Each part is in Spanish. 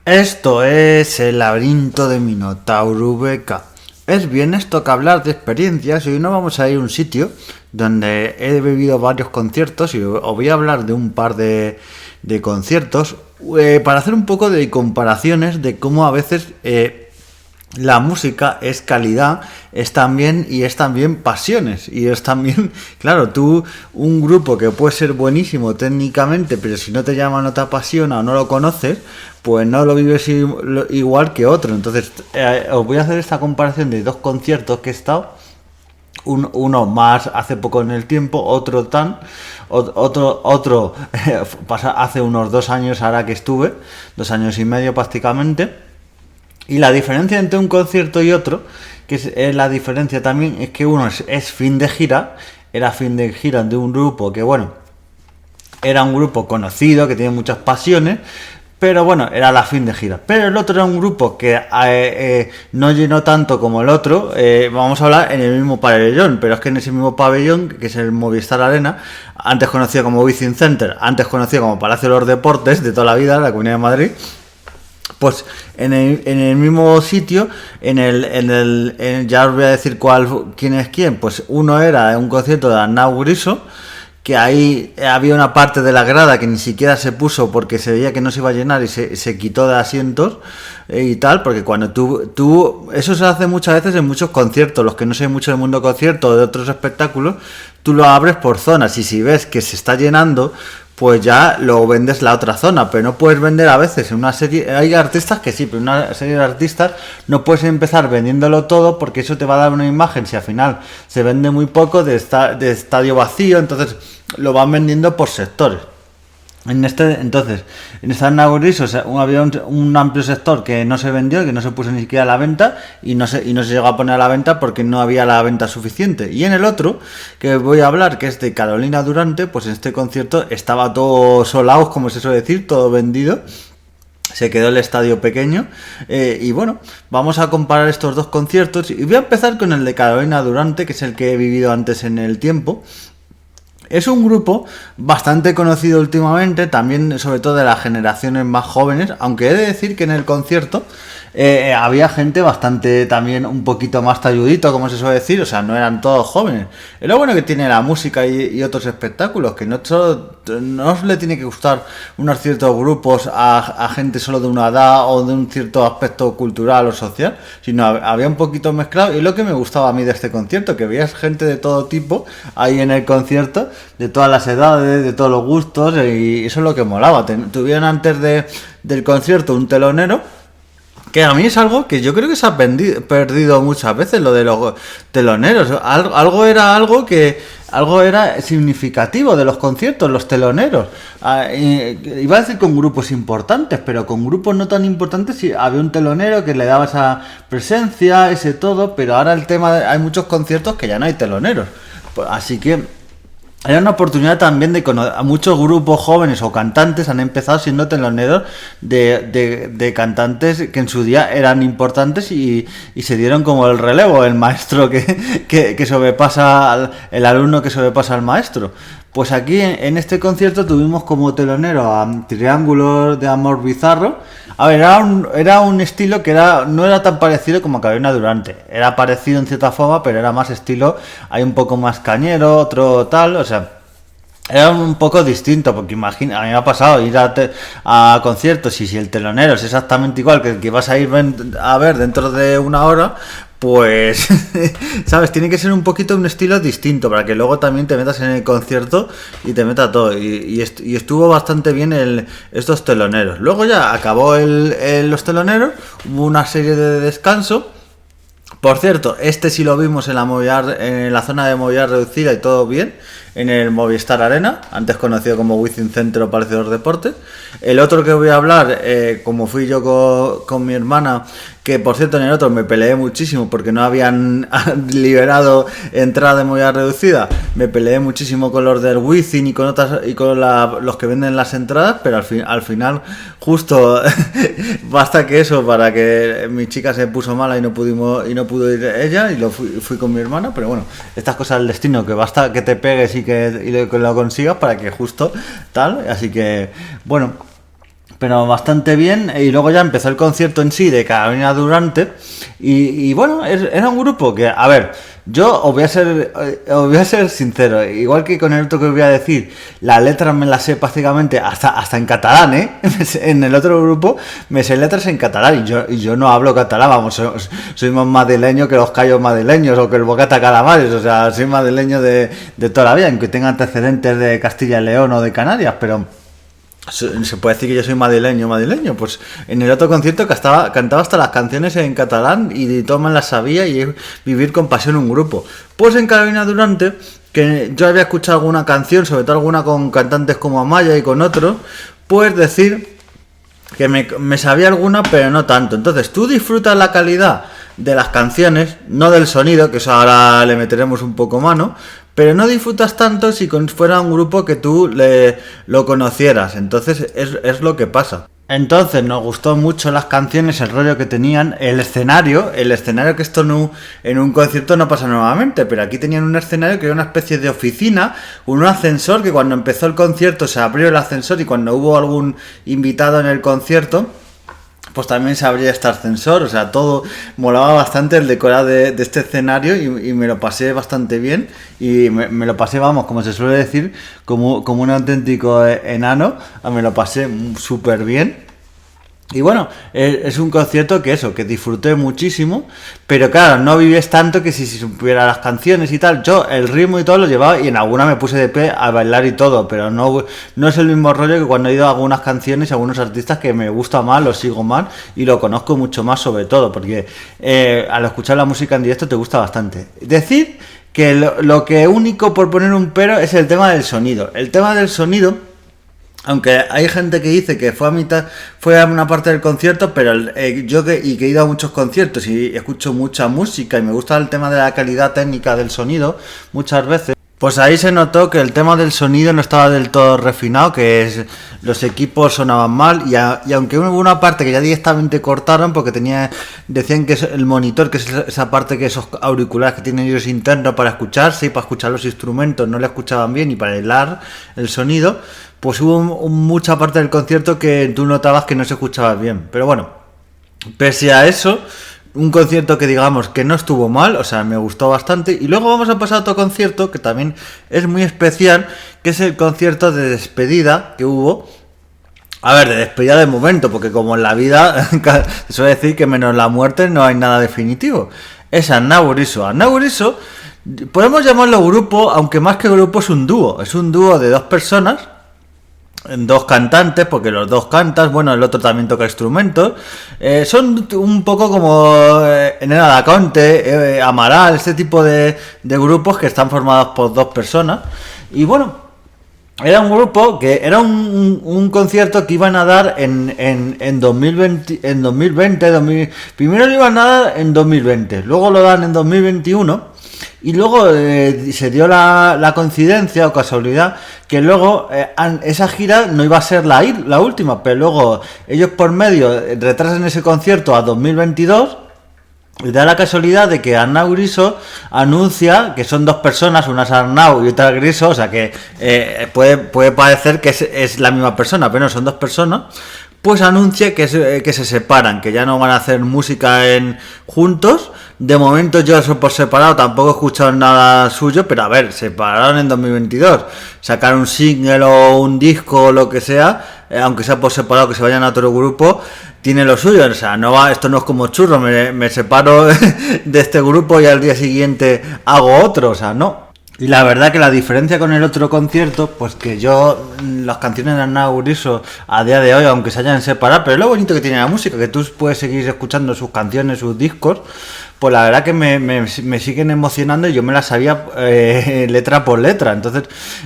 Esto es el laberinto de Minotauro VK. Es viernes, toca hablar de experiencias y hoy nos vamos a ir a un sitio donde he vivido varios conciertos y os voy a hablar de un par de conciertos para hacer un poco de comparaciones de cómo a veces la música es calidad, es también pasiones y es también, claro, un grupo que puede ser buenísimo técnicamente, pero si no te llama, no te apasiona o no lo conoces, pues no lo vives igual que otro. Entonces, os voy a hacer esta comparación de dos conciertos que he estado. Uno más hace poco en el tiempo, otro pasa hace unos 2 años ahora que estuve, 2 años y medio prácticamente. Y la diferencia entre un concierto y otro, que es la diferencia también, es que uno es fin de gira, era fin de gira de un grupo que, bueno, era un grupo conocido, que tiene muchas pasiones, pero bueno, era la fin de gira. Pero el otro era un grupo que no llenó tanto como el otro, vamos a hablar en el mismo pabellón, pero es que en ese mismo pabellón, que es el Movistar Arena, antes conocido como Wizzing Center, antes conocido como Palacio de los Deportes, de toda la vida, la Comunidad de Madrid, pues en el mismo sitio, ya os voy a decir quién es quién. Pues uno era un concierto de Arnau Griso, que ahí había una parte de la grada que ni siquiera se puso porque se veía que no se iba a llenar y se quitó de asientos y tal, porque cuando eso se hace muchas veces en muchos conciertos, los que no sé mucho del mundo concierto o de otros espectáculos, tú lo abres por zonas y si ves que se está llenando, pues ya lo vendes la otra zona, pero no puedes vender a veces en una serie, hay artistas que sí, pero en una serie de artistas no puedes empezar vendiéndolo todo porque eso te va a dar una imagen, si al final se vende muy poco de estadio vacío, entonces lo van vendiendo por sectores. En esta Naguriso había un amplio sector que no se vendió, que no se puso ni siquiera a la venta y no se llegó a poner a la venta porque no había la venta suficiente. Y en el otro, que voy a hablar, que es de Carolina Durante, pues en este concierto estaba todo sold out, como se suele decir, todo vendido. Se quedó el estadio pequeño y bueno, vamos a comparar estos dos conciertos y voy a empezar con el de Carolina Durante, que es el que he vivido antes en el tiempo. Es un grupo bastante conocido últimamente, también sobre todo de las generaciones más jóvenes, aunque he de decir que en el concierto había gente bastante también un poquito más talludito, como se suele decir, o sea, no eran todos jóvenes. Es lo bueno que tiene la música y otros espectáculos, que no os le tiene que gustar unos ciertos grupos a gente solo de una edad o de un cierto aspecto cultural o social, sino había un poquito mezclado, y lo que me gustaba a mí de este concierto, que veías gente de todo tipo ahí en el concierto, de todas las edades, de todos los gustos, y eso es lo que molaba. Tuvieron antes del concierto un telonero, que a mí es algo que yo creo que se ha perdido muchas veces, lo de los teloneros. Algo era significativo de los conciertos, los teloneros. Iba a decir con grupos importantes, pero con grupos no tan importantes sí, había un telonero que le daba esa presencia, ese todo, pero ahora hay muchos conciertos que ya no hay teloneros. Así que era una oportunidad también de conocer a muchos grupos jóvenes o cantantes han empezado siendo teloneros de cantantes que en su día eran importantes y se dieron como el relevo, el maestro que sobrepasa el alumno que sobrepasa al maestro. Pues aquí en este concierto tuvimos como telonero a Triángulo de Amor Bizarro. A ver, era un estilo que no era tan parecido como Carolina Durante. Era parecido en cierta forma, pero era más estilo, hay un poco más cañero, otro tal, o sea, era un poco distinto, porque imagina, a mí me ha pasado ir a conciertos y si el telonero es exactamente igual que el que vas a ir a ver dentro de una hora, pues, ¿sabes? Tiene que ser un poquito un estilo distinto para que luego también te metas en el concierto y te meta todo. Y estuvo bastante bien estos teloneros. Luego ya acabó los teloneros, hubo una serie de descanso. Por cierto, este sí lo vimos en la zona de movilidad reducida y todo bien, en el Movistar Arena, antes conocido como Wizzing Center o Palacio de los Deportes. El otro que voy a hablar, como fui yo con mi hermana, que por cierto en el otro me peleé muchísimo porque no habían liberado entrada de movilidad reducida, me peleé muchísimo con los del Wizzing y con los que venden las entradas, pero al final justo basta que eso para que mi chica se puso mala y no pudo ir ella y fui con mi hermana, pero bueno, estas cosas del destino, que basta que te pegues y que lo consigas para que justo tal, así que bueno. pero bastante bien. Y luego ya empezó el concierto en sí de Carolina Durante. Y bueno, era un grupo que, a ver, yo os voy a ser sincero, igual que con el otro que os voy a decir, las letras me las sé prácticamente hasta en catalán, ¿eh? En el otro grupo me sé letras en catalán y yo no hablo catalán, vamos, soy más madrileño que los callos madrileños o que el bocata calamares, o sea, soy madrileño de toda la vida, aunque tenga antecedentes de Castilla y León o de Canarias, pero se puede decir que yo soy madrileño. Pues en el otro concierto cantaba hasta las canciones en catalán y todo me las sabía, y es vivir con pasión un grupo. Pues en Carolina Durante, que yo había escuchado alguna canción, sobre todo alguna con cantantes como Amaya y con otros, pues decir que me sabía alguna, pero no tanto. Entonces tú disfrutas la calidad de las canciones, no del sonido, que eso ahora le meteremos un poco mano, pero no disfrutas tanto si fuera un grupo que tú lo conocieras. Entonces es lo que pasa. Entonces nos gustó mucho las canciones, el rollo que tenían, el escenario que esto no, en un concierto no pasa nuevamente, pero aquí tenían un escenario que era una especie de oficina, un ascensor que cuando empezó el concierto se abrió el ascensor, y cuando hubo algún invitado en el concierto pues también se abría este ascensor, o sea, todo molaba bastante el decorado de este escenario, y me lo pasé bastante bien, y me lo pasé, vamos, como se suele decir, como un auténtico enano, me lo pasé súper bien. Y bueno, es un concierto que disfruté muchísimo, pero claro, no vives tanto que si supiera las canciones y tal. Yo el ritmo y todo lo llevaba, y en alguna me puse de pie a bailar y todo, pero no es el mismo rollo que cuando he ido a algunas canciones y a algunos artistas que me gusta más, los sigo más y lo conozco mucho más, sobre todo porque al escuchar la música en directo te gusta bastante. Decir que lo que único, por poner un pero, es el tema del sonido. El tema del sonido, aunque hay gente que dice que fue a una parte del concierto, pero yo que he ido a muchos conciertos y escucho mucha música y me gusta el tema de la calidad técnica del sonido muchas veces, pues ahí se notó que el tema del sonido no estaba del todo refinado, que los equipos sonaban mal, y aunque hubo una parte que ya directamente cortaron porque decían que es el monitor, que es esa parte, que esos auriculares que tienen ellos internos para escucharse y para escuchar los instrumentos no le escuchaban bien, y para aislar el sonido, pues hubo mucha parte del concierto que tú notabas que no se escuchaba bien. Pero bueno, pese a eso, un concierto que digamos que no estuvo mal, o sea, me gustó bastante. Y luego vamos a pasar a otro concierto que también es muy especial, que es el concierto de despedida que hubo. A ver, de despedida de momento, porque como en la vida se suele decir que menos la muerte no hay nada definitivo. Es Arnau Guriso. Arnau Guriso, podemos llamarlo grupo, aunque más que grupo es un dúo. Es un dúo de dos personas, dos cantantes, porque los dos cantan, bueno, el otro también toca instrumentos, son un poco como Nena da Conte, Amaral, este tipo de grupos que están formados por dos personas. Y bueno, era un grupo que era un concierto que iban a dar en 2020, primero lo iban a dar en 2020, luego lo dan en 2021. Y luego se dio la coincidencia o casualidad que luego esa gira no iba a ser la última, pero luego ellos por medio retrasan ese concierto a 2022, y da la casualidad de que Arnau Guriso anuncia que son dos personas, una es Arnau y otra es Guriso, o sea que puede parecer que es la misma persona, pero no, son dos personas. Pues anuncia que se separan, que ya no van a hacer música juntos. De momento yo eso por separado tampoco he escuchado nada suyo, pero a ver, se separaron en 2022. Sacar un single o un disco o lo que sea, aunque sea por separado, que se vayan a otro grupo, tiene lo suyo. O sea, esto no es como churro, me separo de este grupo y al día siguiente hago otro, o sea, no. Y la verdad que la diferencia con el otro concierto, pues que las canciones de Arnau Guriso a día de hoy, aunque se hayan separado, pero es lo bonito que tiene la música, que tú puedes seguir escuchando sus canciones, sus discos, pues la verdad que me siguen emocionando, y yo me las sabía letra por letra. Entonces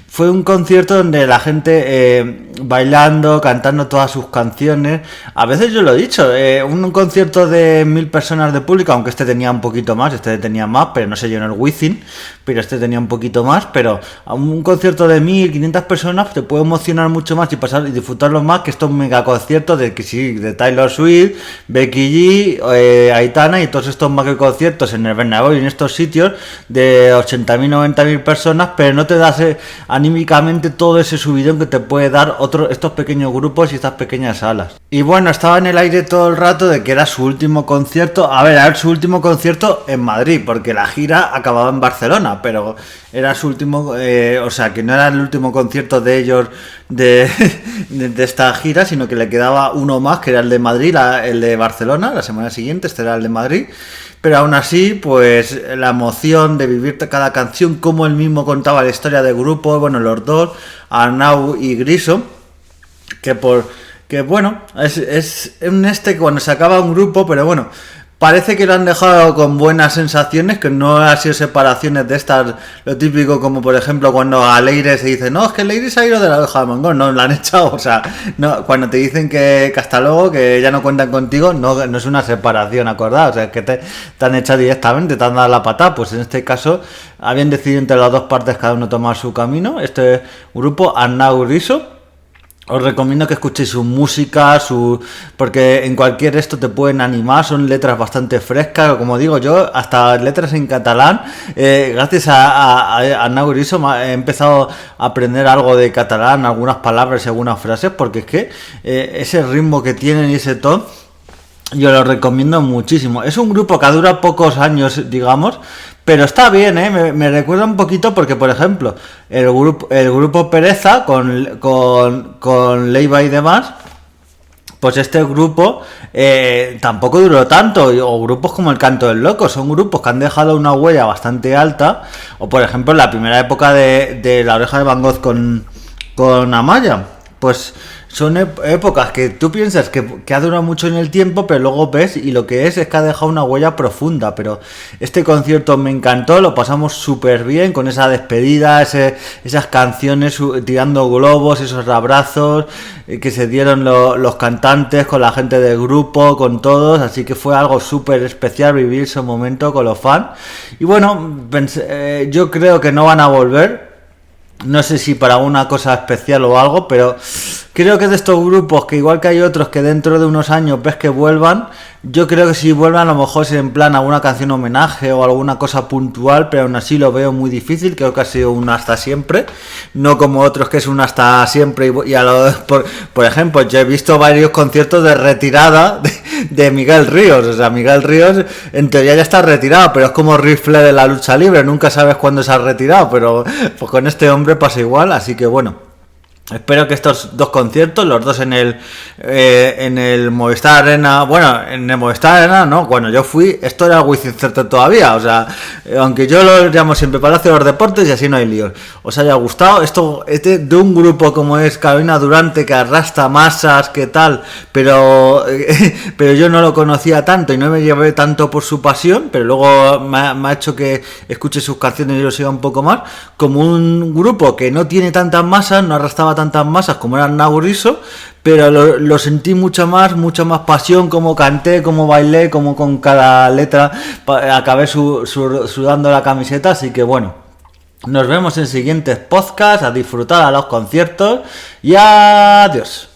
fue un concierto donde la gente bailando, cantando todas sus canciones. A veces yo lo he dicho, un concierto de 1000 personas de público, aunque este tenía un poquito más, este tenía más, pero no se llenó el Wizzing, pero este tenía un poquito más, pero a un concierto de 1500 personas te puede emocionar mucho más y pasar y disfrutarlo más que estos mega conciertos de Taylor Swift, Becky G, Aitana y todos estos mega conciertos en el Bernabéu y en estos sitios de 80.000, 90.000 personas, pero no te das anímicamente todo ese subidón que te puede dar estos pequeños grupos y estas pequeñas salas. Y bueno, estaba en el aire todo el rato de que era su último concierto. A ver, era su último concierto en Madrid, porque la gira acababa en Barcelona, pero era su último, o sea, que no era el último concierto de ellos de esta gira, sino que le quedaba uno más, que era el de Madrid, el de Barcelona, la semana siguiente, este era el de Madrid. Pero aún así, pues la emoción de vivir cada canción, como él mismo contaba la historia del grupo, bueno, los dos, Arnau y Griso, que bueno, es un cuando se acaba un grupo, pero bueno, parece que lo han dejado con buenas sensaciones, que no ha sido separaciones de estas, lo típico como por ejemplo cuando a Leire se dice, no, es que Leire se ha ido de la oveja de Mangón, no, la han echado, o sea, no, cuando te dicen que hasta luego, que ya no cuentan contigo, no es una separación acordada, o sea, que te han echado directamente, te han dado la patada, pues en este caso habían decidido entre las dos partes cada uno tomar su camino, este grupo, Arnau Griso. Os recomiendo que escuchéis su música, porque en cualquier esto te pueden animar, son letras bastante frescas, como digo yo, hasta letras en catalán. Gracias a Arnau Griso he empezado a aprender algo de catalán, algunas palabras y algunas frases, porque es que ese ritmo que tienen y ese tono, yo lo recomiendo muchísimo. Es un grupo que dura pocos años, digamos, pero está bien, me recuerda un poquito porque, por ejemplo, el grupo Pereza con Leiva y demás, pues este grupo tampoco duró tanto, o grupos como el Canto del Loco, son grupos que han dejado una huella bastante alta, o por ejemplo en la primera época de La Oreja de Van Gogh con Amaya, pues son épocas que tú piensas que ha durado mucho en el tiempo, pero luego ves y lo que es que ha dejado una huella profunda. Pero este concierto me encantó, lo pasamos súper bien con esa despedida, esas canciones tirando globos, esos abrazos que se dieron los cantantes con la gente del grupo, con todos, así que fue algo súper especial vivir ese momento con los fans. Y bueno, yo creo que no van a volver. No sé si para una cosa especial o algo, pero creo que de estos grupos, que igual que hay otros que dentro de unos años ves que vuelvan, yo creo que si vuelvan a lo mejor es en plan alguna canción homenaje o alguna cosa puntual, pero aún así lo veo muy difícil. Creo que ha sido un hasta siempre, no como otros que es un hasta siempre. Por ejemplo, yo he visto varios conciertos de retirada de Miguel Ríos. O sea, Miguel Ríos en teoría ya está retirado, pero es como rifle de la lucha libre, nunca sabes cuándo se ha retirado, pero pues con este hombre pasa igual, así que bueno. Espero que estos dos conciertos, los dos en el Movistar Arena, bueno, en el Movistar Arena no, cuando yo fui, esto era Wizzing Center todavía, o sea, aunque yo lo llamo siempre Palacio de los Deportes y así no hay líos. Os haya gustado esto de un grupo como es Carolina Durante, que arrastra masas, que tal, pero yo no lo conocía tanto y no me llevé tanto por su pasión, pero luego me ha hecho que escuche sus canciones y lo siga un poco más, como un grupo que no tiene tantas masas, no arrastraba tantas masas como era Arnau Griso, pero lo sentí mucha más pasión, como canté, como bailé, como con cada letra acabé sudando la camiseta, así que bueno, nos vemos en siguientes podcasts, a disfrutar a los conciertos y adiós.